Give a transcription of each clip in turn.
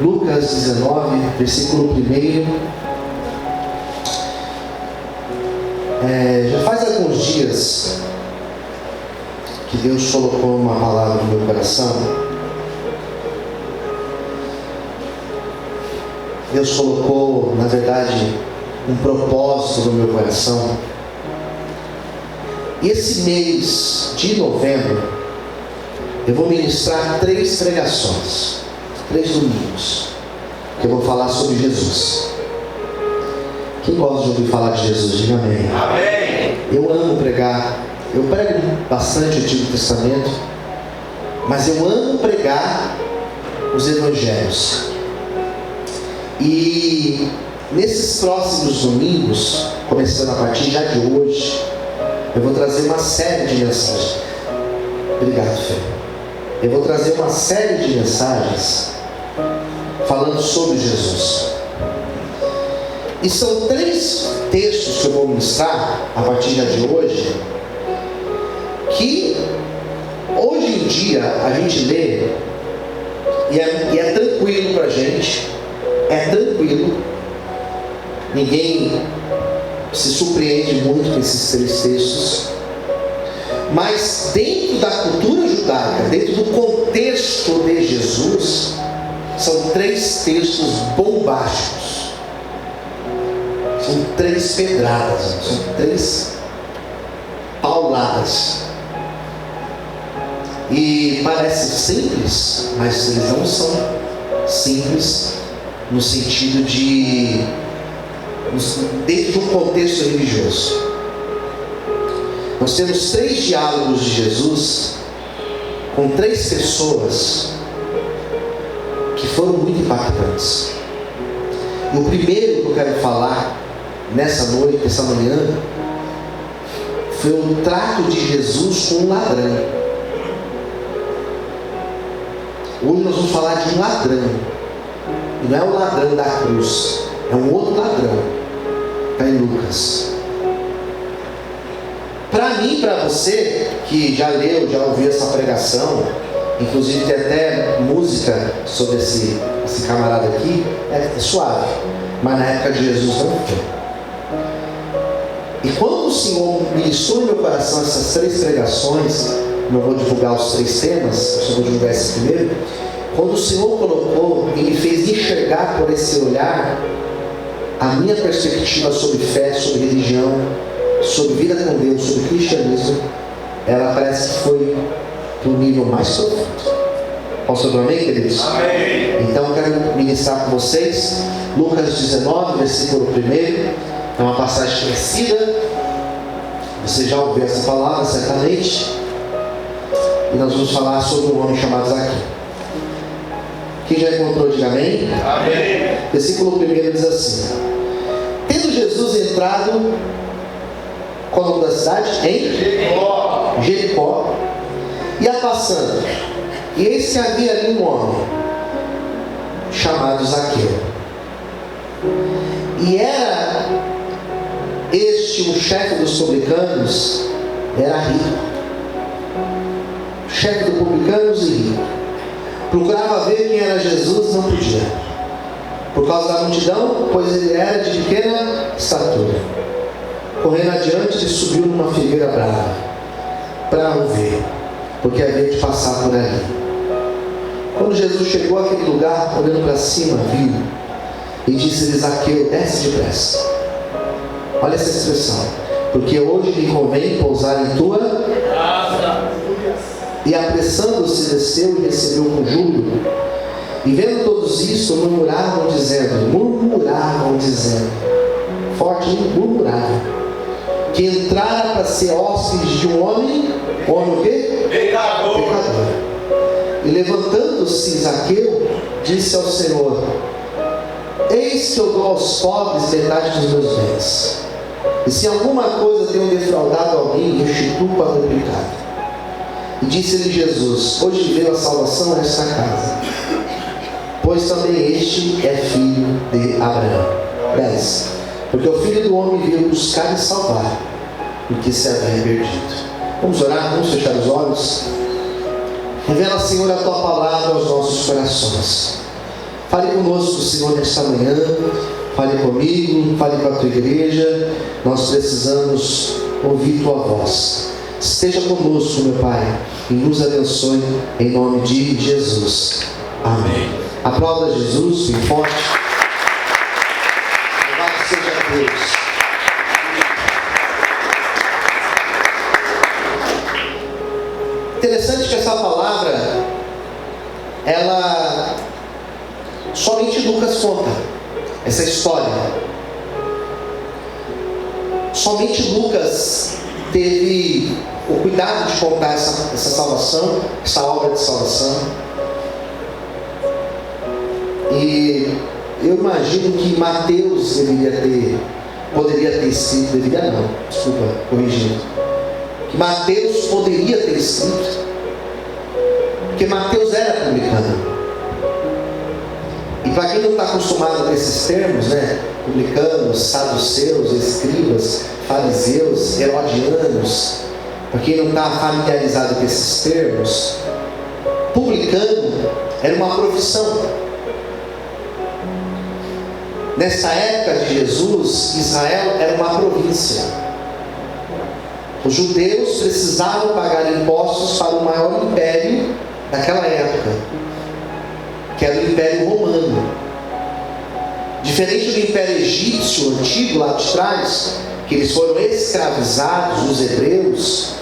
Lucas 19, versículo 1. Já faz alguns dias que Deus colocou uma palavra no meu coração. Deus colocou, na verdade, um propósito no meu coração. E esse mês de novembro, eu vou ministrar 3 pregações, 3 domingos, que eu vou falar sobre Jesus. Quem gosta de ouvir falar de Jesus, diga amém. Amém. Eu amo pregar. Eu prego bastante o Antigo Testamento, mas eu amo pregar os Evangelhos. E nesses próximos domingos, começando a partir já de hoje, eu vou trazer uma série de mensagens. Obrigado, Fê. Eu vou trazer uma série de mensagens falando sobre Jesus. E são 3 textos que eu vou ministrar a partir de hoje, que hoje em dia a gente lê e é tranquilo para a gente, é tranquilo, ninguém se surpreende muito com esses 3 textos, mas dentro da cultura judaica, dentro do contexto de Jesus, são 3 textos bombásticos. São 3 pedradas, são 3 pauladas. E parece simples, mas eles não são simples no sentido de dentro de um contexto religioso. Nós temos 3 diálogos de Jesus com 3 pessoas que foram muito impactantes. E o primeiro que eu quero falar nessa noite, essa manhã, foi o trato de Jesus com um ladrão. Hoje nós vamos falar de um ladrão. E não é o ladrão da cruz, é um outro ladrão. Está em Lucas. Para mim, para você que já leu, já ouviu essa pregação, inclusive tem até música sobre esse camarada aqui, é suave. Mas na época de Jesus não foi. E quando o Senhor ministrou no meu coração essas 3 pregações, não vou divulgar os 3 temas, eu só vou divulgar esse primeiro. Quando o Senhor colocou e me fez enxergar por esse olhar a minha perspectiva sobre fé, sobre religião, sobre vida com Deus, sobre cristianismo, ela parece que foi para o nível mais profundo. Posso ouvir amém, queridos? Amém. Então eu quero ministrar com vocês Lucas 19, versículo 1. É uma passagem conhecida. Você já ouviu essa palavra certamente. E nós vamos falar sobre um homem chamado Zaqueu. Quem já encontrou, diga amém. Amém. Versículo 1 diz assim: tendo Jesus entrado, qual é o nome da cidade? Em Jericó. Ia passando, e eis que havia ali um homem chamado Zaqueu. E era este, o chefe dos publicanos, era rico. Chefe dos publicanos e rico. Procurava ver quem era Jesus, não podia, por causa da multidão, pois ele era de pequena estatura. Correndo adiante, ele subiu numa figueira brava para o ver, porque havia de passar por ali. Quando Jesus chegou àquele lugar, olhando para cima, viu e disse-lhe: Zaqueu, desce depressa. Olha essa expressão: porque hoje me convém pousar em tua casa. E apressando-se, desceu e recebeu com júbilo. E vendo todos isso, murmuravam dizendo, forte, murmuravam, que entrara para ser hóspede de um homem o quê? Pecador. E levantando-se Zaqueu, disse ao Senhor: eis que eu dou aos pobres metade dos meus bens, e se alguma coisa tenho defraudado alguém, restituo quadruplicado. E disse-lhe Jesus: hoje veio a salvação nesta casa, pois também este é filho de Abraão. 10. Porque o Filho do Homem veio buscar e salvar o que se havia perdido. Vamos orar, vamos fechar os olhos. Revela, Senhor, a Tua palavra aos nossos corações. Fale conosco, Senhor, nesta manhã. Fale comigo, fale com a tua igreja. Nós precisamos ouvir tua voz. Esteja conosco, meu Pai, e nos abençoe em nome de Jesus. Amém. Aplauda Jesus, bem forte. Louvado seja Deus. Interessante que essa palavra, ela somente Lucas conta essa história. Somente Lucas teve o cuidado de contar essa salvação, essa obra de salvação. E eu imagino que Mateus poderia ter escrito, deveria não, desculpa, corrigindo. Que Mateus poderia ter escrito, porque Mateus era publicano. E para quem não está acostumado com esses termos, né? Publicanos, saduceus, escribas, fariseus, herodianos, para quem não está familiarizado com esses termos, publicano era uma profissão. Nessa época de Jesus, Israel era uma província. Os judeus precisavam pagar impostos para o maior império daquela época, que era o Império Romano. Diferente do Império Egípcio antigo lá de trás, que eles foram escravizados, os hebreus,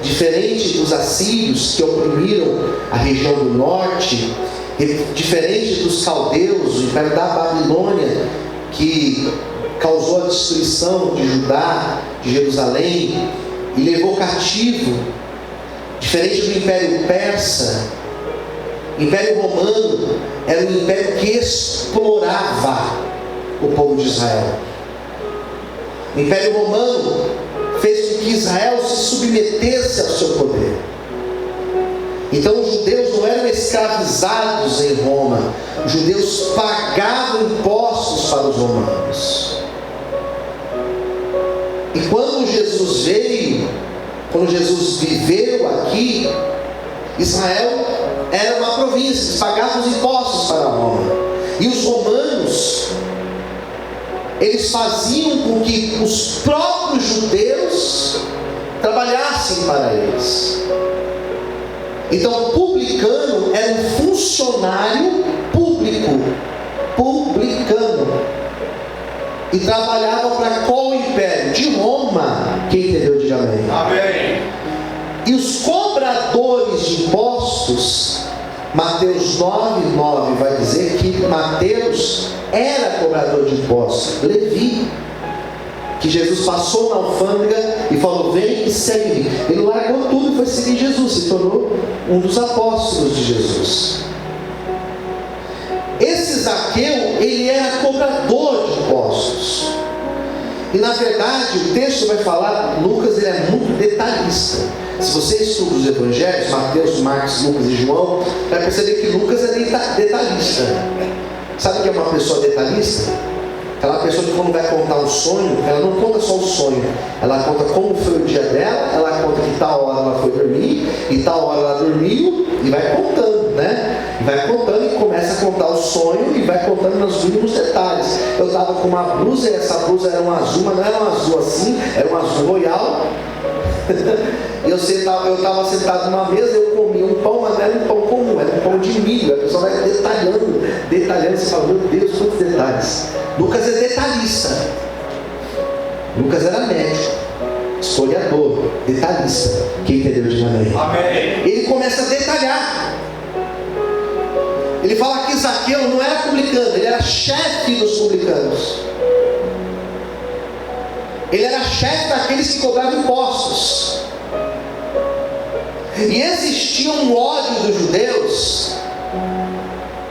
diferente dos assírios que oprimiram a região do norte, diferente dos caldeus, o Império da Babilônia, que causou a destruição de Judá, de Jerusalém, e levou cativo, diferente do Império Persa. O Império Romano era um império que explorava o povo de Israel. O Império Romano fez com que Israel se submetesse ao seu poder. Então os judeus não eram escravizados em Roma, os judeus pagavam impostos para os romanos. E quando Jesus veio, quando Jesus viveu aqui, Israel era uma província, eles pagavam os impostos para Roma. E os romanos, eles faziam com que os próprios judeus trabalhassem para eles. Então, publicano era um funcionário público, publicano, e trabalhava para qual império? De Roma. Quem entendeu, diga amém. Amém. E os cobradores de impostos, Mateus 9:9 vai dizer que Mateus era cobrador de impostos, Levi, que Jesus passou na alfândega e falou: vem e segue-me. Ele largou tudo e foi seguir Jesus, se tornou um dos apóstolos de Jesus. Esse Zaqueu, ele era cobrador de impostos. E na verdade o texto vai falar, Lucas ele é muito detalhista. Se você estuda os evangelhos, Mateus, Marcos, Lucas e João, vai perceber que Lucas é detalhista. Sabe o que é uma pessoa detalhista? Aquela pessoa que quando vai contar um sonho, ela não conta só o sonho, ela conta como foi o dia dela, ela conta que tal hora ela foi dormir, e tal hora ela dormiu, e vai contando, né? E vai contando e começa a contar o sonho, e vai contando nos mínimos detalhes. Eu estava com uma blusa, e essa blusa era um azul, mas não era um azul assim, era um azul royal. Eu estava sentado numa mesa, eu comia um pão, mas não era um pão comum, era um pão de milho. A pessoa vai detalhando, você fala: meu Deus, quantos detalhes. Lucas é detalhista. Lucas era médico, historiador, detalhista. Quem entendeu, diga amém. Amém. Ele começa a detalhar. Ele fala que Zaqueu não era publicano, ele era chefe dos publicanos. Ele era chefe daqueles que cobravam impostos. E existia um ódio dos judeus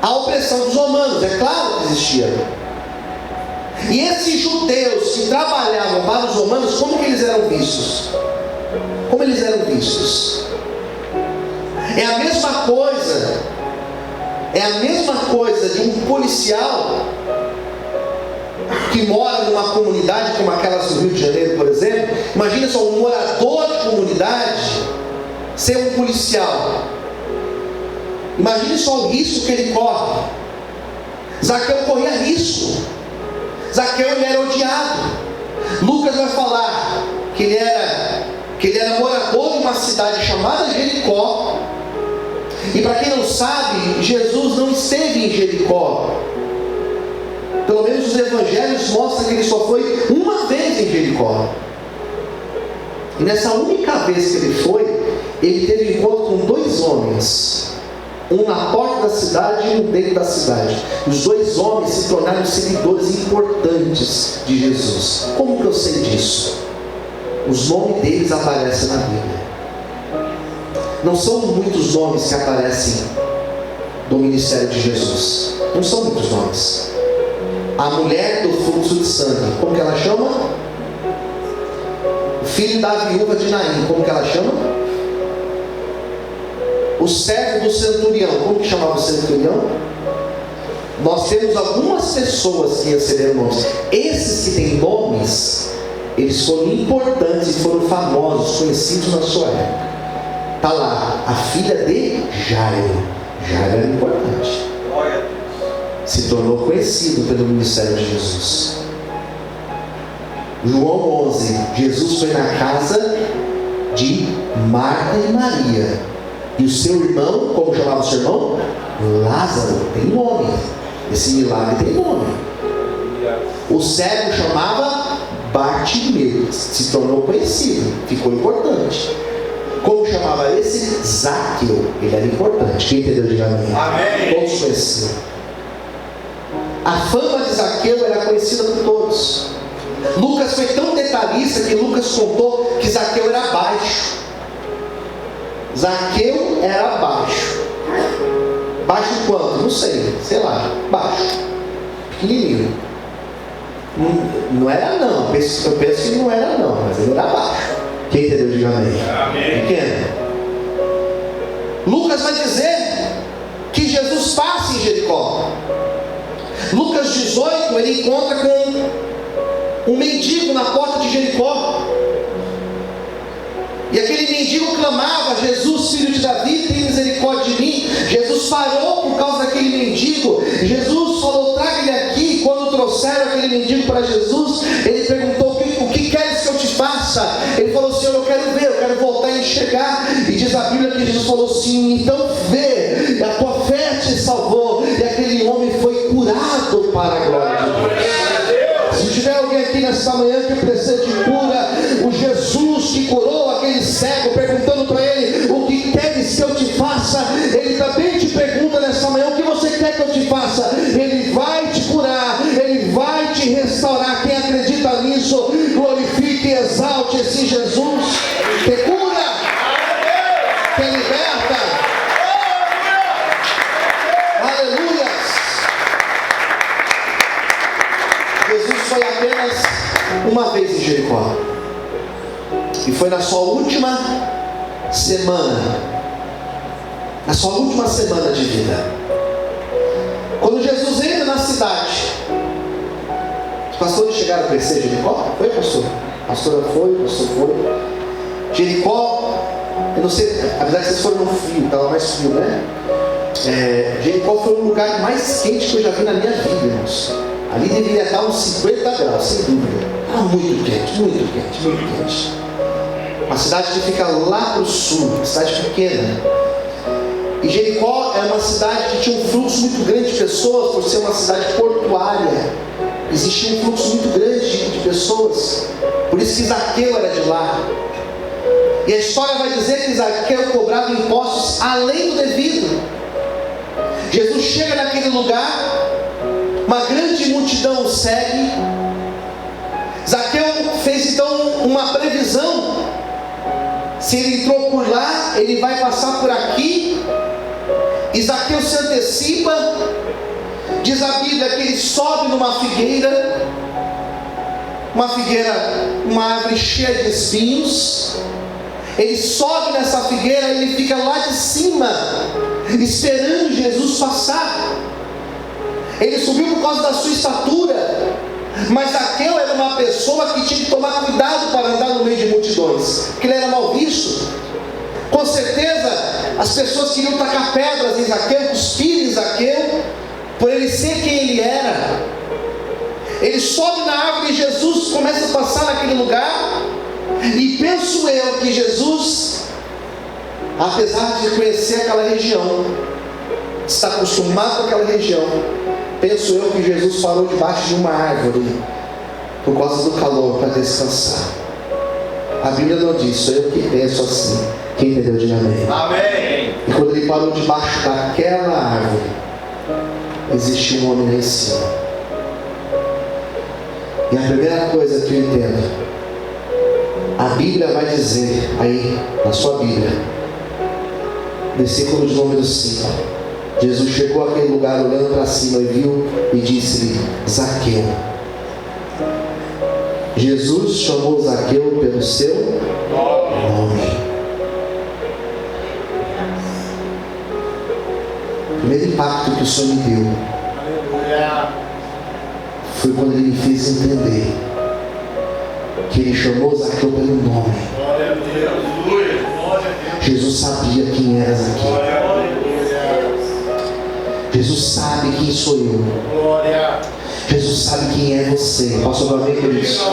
à opressão dos romanos, é claro que existia. E esses judeus que trabalhavam para os romanos, como que eles eram vistos? Como eles eram vistos? É a mesma coisa de um policial que mora numa comunidade como aquelas do Rio de Janeiro, por exemplo. Imagina só um morador de comunidade ser um policial. Imagine só o risco que ele corre. Zaqueu corria risco. Zaqueu ele era odiado. Lucas vai falar que ele era morador de uma cidade chamada Jericó. E para quem não sabe, Jesus não esteve em Jericó. Pelo menos os evangelhos mostram que ele só foi uma vez em Jericó. E nessa única vez que ele foi, ele teve encontro com 2 homens. Um na porta da cidade e um dentro da cidade. Os 2 homens se tornaram seguidores importantes de Jesus. Como que eu sei disso? Os nomes deles aparecem na Bíblia. Não são muitos nomes que aparecem do ministério de Jesus. Não são muitos nomes. A mulher do fluxo de sangue, como que ela chama? O filho da viúva de Naim, como que ela chama? O servo do centurião, como que chamava o centurião? Nós temos algumas pessoas que receberam nomes. Esses que têm nomes, eles foram importantes e foram famosos, conhecidos na sua época. Está lá, a filha de Jairo. Jairo era importante. Se tornou conhecido pelo ministério de Jesus. João 11. Jesus foi na casa de Marta e Maria. E o seu irmão, como chamava o seu irmão? Lázaro. Tem nome. Esse milagre tem nome. O cego chamava Bartimeu. Se tornou conhecido. Ficou importante. Como chamava esse? Zaqueu. Ele era importante. Quem entendeu? Diga amém. Amém. Todos conheciam. A fama de Zaqueu era conhecida por todos. Lucas foi tão detalhista que Lucas contou que Zaqueu era baixo. Zaqueu era baixo. Baixo quanto? Não sei. Sei lá. Baixo. Pequenininho. Não era não. Eu penso que não era não. Mas ele era baixo. Quem entendeu? Diga amém. Amém. Pequeno. Lucas vai dizer que Jesus passa em Jericó. Lucas 18, ele encontra com um mendigo na porta de Jericó. E aquele mendigo clamava: Jesus, filho de Davi, tem misericórdia de mim. Jesus parou por causa daquele mendigo. Jesus falou: traga ele aqui. Quando trouxeram aquele mendigo para Jesus, ele perguntou: o que queres que eu te faça? Ele falou: Senhor, eu quero ver, eu quero voltar a enxergar. E diz a Bíblia que Jesus falou assim: então vê, a tua fé te salvou. E aquele homem foi curado para a glória de Deus. Se tiver alguém aqui nesta manhã que precisa de cura, o Jesus que curou aquele cego, perguntando para ele: o que queres que eu te faça? Ele também te pergunta nesta manhã: o que você quer que eu te faça? Ele vai te curar, ele vai te restaurar. Quem acredita nisso, glorifique e exalte esse Jesus que cura, que liberta. Aleluia. Jesus foi apenas uma vez em Jericó. E foi na sua última semana. Na sua última semana de vida. Quando Jesus entra na cidade, os pastores chegaram a conhecer Jericó? Foi, pastor? A pastora foi, o pastor foi. Jericó, eu não sei, apesar que vocês foram no frio, estava mais frio, né? Jericó foi o lugar mais quente que eu já vi na minha vida, irmãos. Ali deveria estar uns 50 graus, sem dúvida. Era muito quente, muito quente, muito quente. Uma cidade que fica lá para o sul, uma cidade pequena. E Jericó é uma cidade que tinha um fluxo muito grande de pessoas, por ser uma cidade portuária. Existia um fluxo muito grande de pessoas. Por isso que Zaqueu era de lá. E a história vai dizer que Zaqueu cobrava impostos além do devido. Jesus chega naquele lugar, uma grande multidão o segue. Zaqueu fez então uma previsão: se ele entrou por lá, ele vai passar por aqui. E Zaqueu se antecipa. Diz a Bíblia que ele sobe numa figueira, uma árvore cheia de espinhos. Ele sobe nessa figueira, ele fica lá de cima, esperando Jesus passar. Ele subiu por causa da sua estatura, mas Zaqueu era uma pessoa que tinha que tomar cuidado para andar no meio de multidões, porque ele era mal visto. Com certeza as pessoas queriam tacar pedras em Zaqueu, cuspir em Zaqueu, por ele ser quem ele era. Ele sobe na árvore e Jesus começa a passar naquele lugar. E penso eu que Jesus, apesar de conhecer aquela região, está acostumado com aquela região, penso eu que Jesus parou debaixo de uma árvore por causa do calor, para descansar. A Bíblia não diz, sou eu que penso assim. Quem entendeu, diga amém. Amém. E quando ele parou debaixo daquela árvore, existia um homem lá em cima. E a primeira coisa que eu entendo, a Bíblia vai dizer aí, na sua Bíblia, versículo de número 5, Jesus chegou àquele lugar olhando para cima e viu e disse-lhe: Zaqueu. Jesus chamou Zaqueu pelo seu nome. O primeiro impacto que o Senhor me deu foi quando Ele me fez entender que Ele chamou Zaqueu pelo nome. Jesus sabia quem era Zaqueu. Jesus sabe quem sou eu. Jesus sabe quem é você. Posso ouvir amém por isso?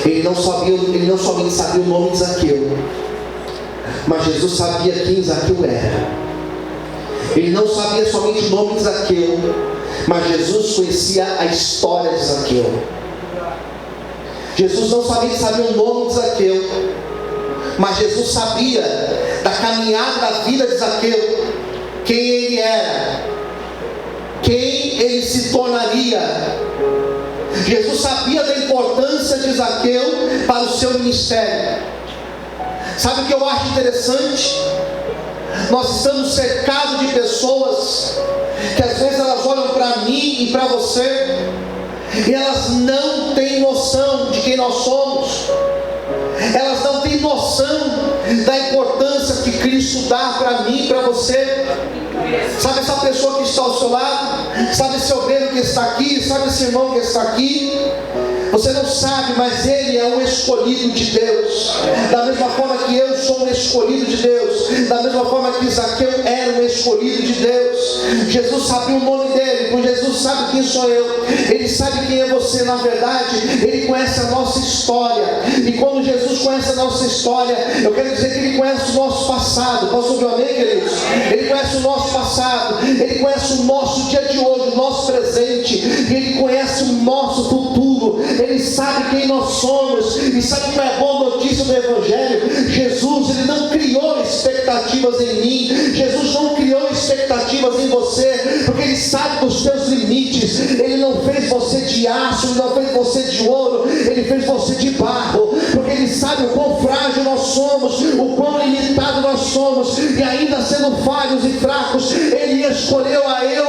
Ele não somente sabia o nome de Zaqueu, mas Jesus sabia quem Zaqueu era. Ele não sabia somente o nome de Zaqueu, mas Jesus conhecia a história de Zaqueu. Jesus não somente sabia o nome de Zaqueu, mas Jesus sabia da caminhada da vida de Zaqueu, quem ele era, quem ele se tornaria. Jesus sabia da importância de Zaqueu para o seu ministério. Sabe o que eu acho interessante? Nós estamos cercados de pessoas que às vezes elas olham para mim e para você e elas não têm noção de quem nós somos. Elas não têm noção da importância que Cristo dá para mim e para você. Sabe essa pessoa que está ao seu lado? Sabe esse obreiro que está aqui? Sabe esse irmão que está aqui? Você não sabe, mas ele é um escolhido de Deus. Da mesma forma que eu sou um escolhido de Deus, da mesma forma que Zaqueu era um escolhido de Deus. Jesus sabia o nome dele, porque Jesus sabe quem sou eu. Ele sabe quem é você. Na verdade, ele conhece a nossa história. E quando Jesus conhece a nossa história, eu quero dizer que ele conhece o nosso passado. Posso ouvir amém, queridos? Ele conhece o nosso passado, ele conhece o nosso dia de hoje, o nosso presente, e ele conhece o nosso futuro. Ele sabe quem nós somos. E sabe qual é a boa notícia do Evangelho? Jesus, ele não criou expectativas em mim. Jesus não criou expectativas em você, porque ele sabe dos teus limites. Ele não fez você de aço, ele não fez você de ouro, ele fez você de barro, porque ele sabe o quão frágil nós somos, o quão limitado nós somos, e ainda sendo falhos e fracos, ele escolheu a eu